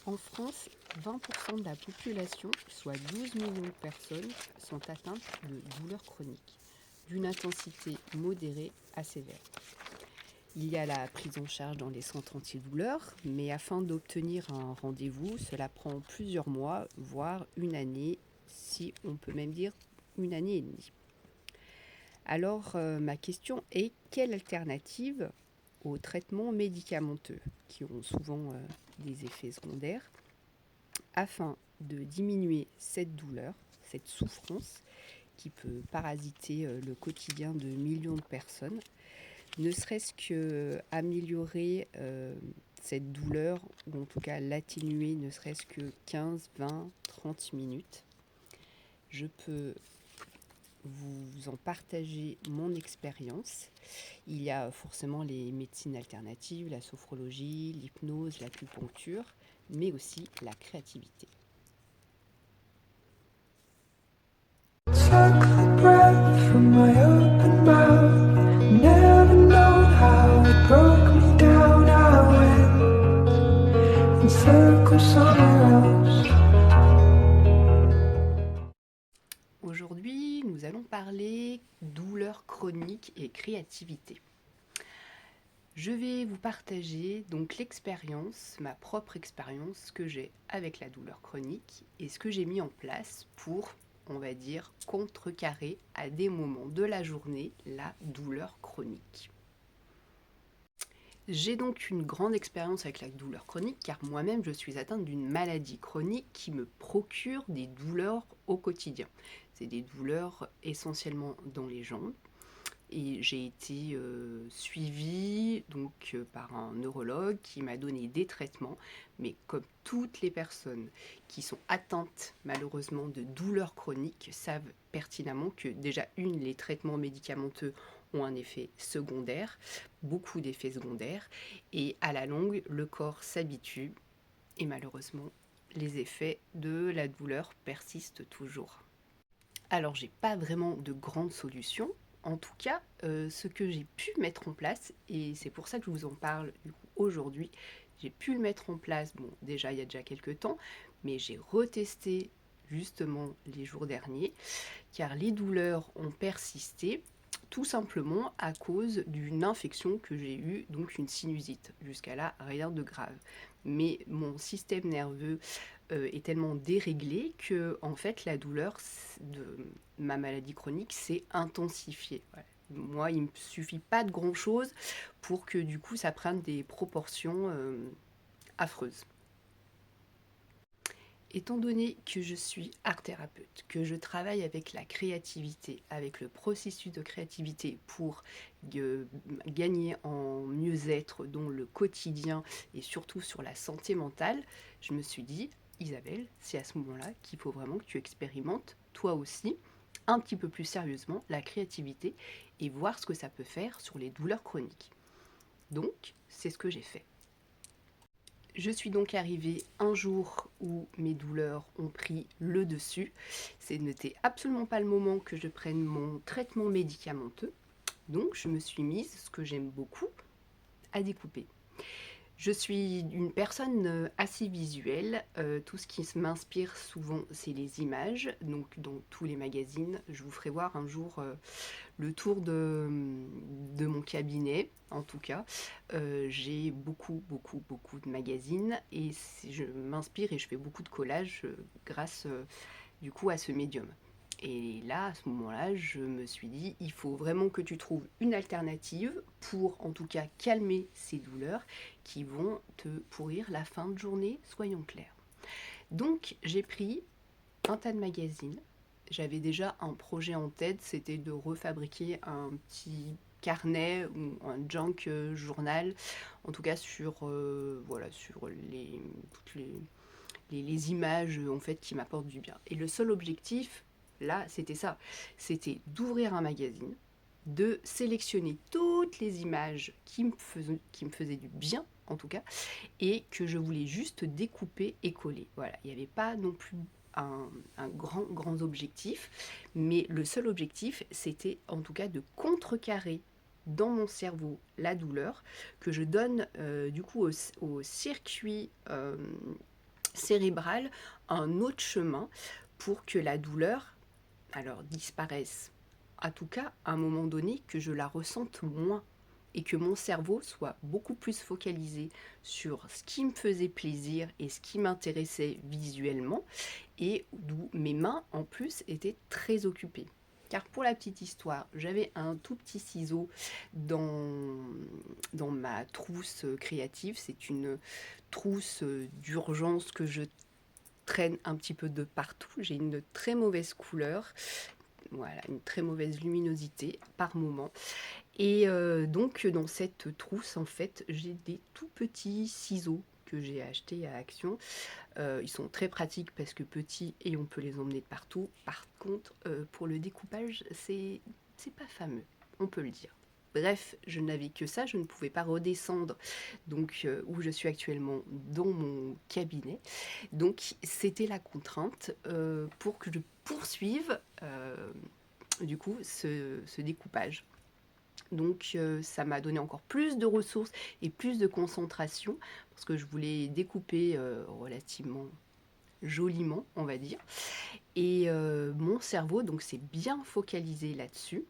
En France, 20% de la population, soit 12 millions de personnes, sont atteintes de douleurs chroniques, d'une intensité modérée à sévère. Il y a la prise en charge dans les centres antidouleurs, mais afin d'obtenir un rendez-vous, cela prend plusieurs mois, voire une année, si on peut même dire une année et demie. Alors, ma question est, quelle alternative aux traitements médicamenteux, qui ont souvent des effets secondaires, afin de diminuer cette douleur, cette souffrance qui peut parasiter le quotidien de millions de personnes, ne serait-ce que améliorer cette douleur, ou en tout cas l'atténuer, ne serait-ce que 15, 20, 30 minutes. Je peux vous en partager mon expérience. Il y a forcément les médecines alternatives, la sophrologie, l'hypnose, l'acupuncture, mais aussi la créativité. Took the breath from my open mouth. Never known how it broke me down. I went in circles somewhere else. Aujourd'hui, nous allons parler douleur chronique et créativité. Je vais vous partager donc l'expérience, ma propre expérience que j'ai avec la douleur chronique et ce que j'ai mis en place pour, on va dire, contrecarrer à des moments de la journée la douleur chronique. J'ai donc une grande expérience avec la douleur chronique car moi-même je suis atteinte d'une maladie chronique qui me procure des douleurs au quotidien. C'est des douleurs essentiellement dans les jambes. Et j'ai été suivie par un neurologue qui m'a donné des traitements, mais comme toutes les personnes qui sont atteintes malheureusement de douleurs chroniques savent pertinemment que déjà les traitements médicamenteux ont un effet secondaire, beaucoup d'effets secondaires, et à la longue le corps s'habitue et malheureusement les effets de la douleur persistent toujours. Alors j'ai pas vraiment de grande solution. En tout cas, ce que j'ai pu mettre en place, et c'est pour ça que je vous en parle aujourd'hui, j'ai pu le mettre en place, bon déjà il y a déjà quelques temps, mais j'ai retesté justement les jours derniers, car les douleurs ont persisté, tout simplement à cause d'une infection que j'ai eue, donc une sinusite. Jusqu'à là, rien de grave. Mais mon système nerveux est tellement déréglé que en fait la douleur de ma maladie chronique s'est intensifiée. Voilà. Moi, il ne me suffit pas de grand chose pour que du coup ça prenne des proportions affreuses. Étant donné que je suis art thérapeute, que je travaille avec la créativité, avec le processus de créativité pour gagner en mieux-être dans le quotidien et surtout sur la santé mentale, je me suis dit, Isabelle, c'est à ce moment-là qu'il faut vraiment que tu expérimentes, toi aussi, un petit peu plus sérieusement, la créativité et voir ce que ça peut faire sur les douleurs chroniques. Donc, c'est ce que j'ai fait. Je suis donc arrivée un jour où mes douleurs ont pris le dessus. Ce n'était absolument pas le moment que je prenne mon traitement médicamenteux. Donc je me suis mise, ce que j'aime beaucoup, à découper. Je suis une personne assez visuelle. Tout ce qui m'inspire souvent, c'est les images. Donc dans tous les magazines, je vous ferai voir un jour le tour de mon cabinet, en tout cas. J'ai beaucoup, beaucoup, beaucoup de magazines et je m'inspire et je fais beaucoup de collages grâce du coup à ce médium. Et là, à ce moment-là, je me suis dit, il faut vraiment que tu trouves une alternative pour, en tout cas, calmer ces douleurs qui vont te pourrir la fin de journée, soyons clairs. Donc, j'ai pris un tas de magazines. J'avais déjà un projet en tête, c'était de refabriquer un petit carnet ou un junk journal, en tout cas sur, voilà, sur toutes les images en fait qui m'apportent du bien. Et le seul objectif, là, c'était ça, c'était d'ouvrir un magazine, de sélectionner toutes les images qui me faisaient du bien, en tout cas, et que je voulais juste découper et coller. Voilà, il n'y avait pas non plus un grand objectif, mais le seul objectif, c'était en tout cas de contrecarrer dans mon cerveau la douleur, que je donne du coup au circuit cérébral un autre chemin pour que la douleur, alors disparaisse, à tout cas à un moment donné que je la ressente moins et que mon cerveau soit beaucoup plus focalisé sur ce qui me faisait plaisir et ce qui m'intéressait visuellement, et d'où mes mains en plus étaient très occupées. Car pour la petite histoire, j'avais un tout petit ciseau dans, dans ma trousse créative. C'est une trousse d'urgence que je traîne un petit peu de partout. J'ai une très mauvaise couleur, voilà, une très mauvaise luminosité par moment. Et donc dans cette trousse, en fait, j'ai des tout petits ciseaux que j'ai achetés à Action. Ils sont très pratiques parce que petits et on peut les emmener de partout. Par contre, pour le découpage, c'est pas fameux, on peut le dire. Bref, je n'avais que ça, je ne pouvais pas redescendre donc où je suis actuellement dans mon cabinet. Donc c'était la contrainte pour que je poursuive du coup ce découpage. Donc ça m'a donné encore plus de ressources et plus de concentration parce que je voulais découper relativement joliment, on va dire. Et mon cerveau donc s'est bien focalisé là-dessus.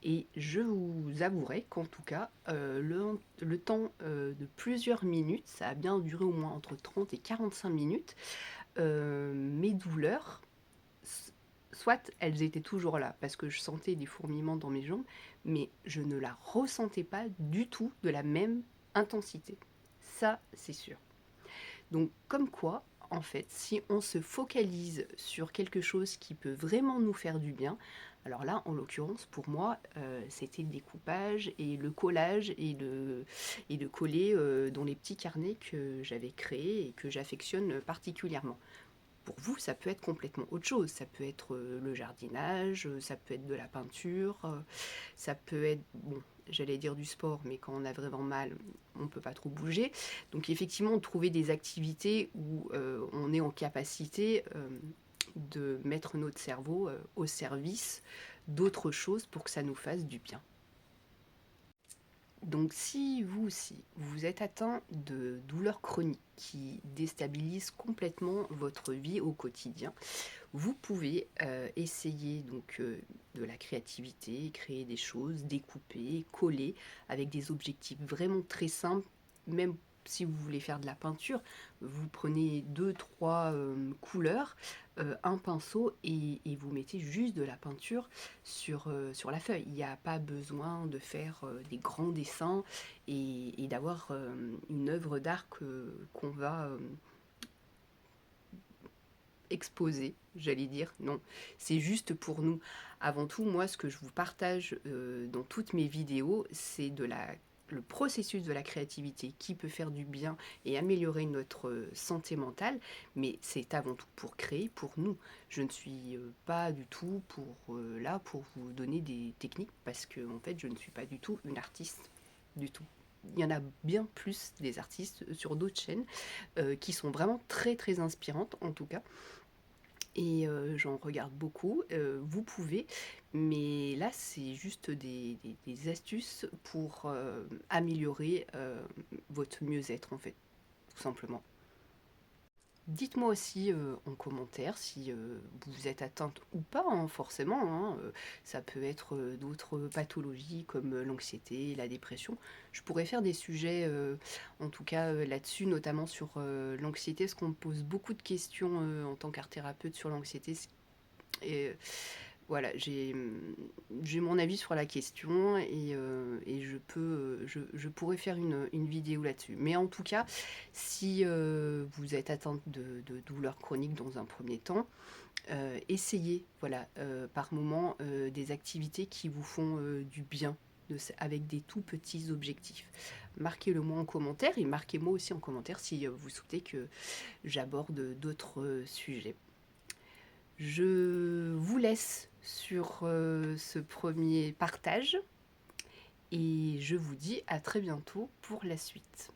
Et je vous avouerai qu'en tout cas, le temps de plusieurs minutes, ça a bien duré au moins entre 30 et 45 minutes, mes douleurs, soit elles étaient toujours là, parce que je sentais des fourmillements dans mes jambes, mais je ne la ressentais pas du tout de la même intensité. Ça, c'est sûr. Donc, comme quoi, en fait, si on se focalise sur quelque chose qui peut vraiment nous faire du bien, alors là, en l'occurrence, pour moi, c'était le découpage et le collage et de coller dans les petits carnets que j'avais créés et que j'affectionne particulièrement. Pour vous, ça peut être complètement autre chose. Ça peut être le jardinage, ça peut être de la peinture, ça peut être, bon, j'allais dire du sport, mais quand on a vraiment mal, on ne peut pas trop bouger. Donc effectivement, trouver des activités où on est en capacité de mettre notre cerveau au service d'autres choses pour que ça nous fasse du bien. Donc si vous aussi, vous êtes atteint de douleurs chroniques qui déstabilisent complètement votre vie au quotidien, vous pouvez essayer donc de la créativité, créer des choses, découper, coller avec des objectifs vraiment très simples. Même si vous voulez faire de la peinture, vous prenez deux, trois couleurs, un pinceau et vous mettez juste de la peinture sur la feuille. Il n'y a pas besoin de faire des grands dessins et d'avoir une œuvre d'art qu'on va exposer, j'allais dire. Non, c'est juste pour nous. Avant tout, moi, ce que je vous partage dans toutes mes vidéos, c'est le processus de la créativité qui peut faire du bien et améliorer notre santé mentale, mais c'est avant tout pour créer pour nous. Je ne suis pas du tout là pour vous donner des techniques parce que en fait, je ne suis pas du tout une artiste du tout. Il y en a bien plus des artistes sur d'autres chaînes qui sont vraiment très très inspirantes en tout cas. Et j'en regarde beaucoup, vous pouvez, mais là c'est juste des astuces pour améliorer votre mieux-être en fait, tout simplement. Dites-moi aussi en commentaire si vous êtes atteinte ou pas, hein, forcément, hein, ça peut être d'autres pathologies comme l'anxiété, la dépression. Je pourrais faire des sujets, en tout cas là-dessus, notamment sur l'anxiété, parce qu'on me pose beaucoup de questions en tant qu'art thérapeute sur l'anxiété. Et voilà, j'ai mon avis sur la question et je pourrais faire une vidéo là-dessus. Mais en tout cas, si vous êtes atteinte de douleurs chroniques dans un premier temps, essayez, voilà, par moment, des activités qui vous font du bien. Avec des tout petits objectifs. Marquez-le moi en commentaire et marquez-moi aussi en commentaire si vous souhaitez que j'aborde d'autres sujets. Je vous laisse sur ce premier partage et je vous dis à très bientôt pour la suite.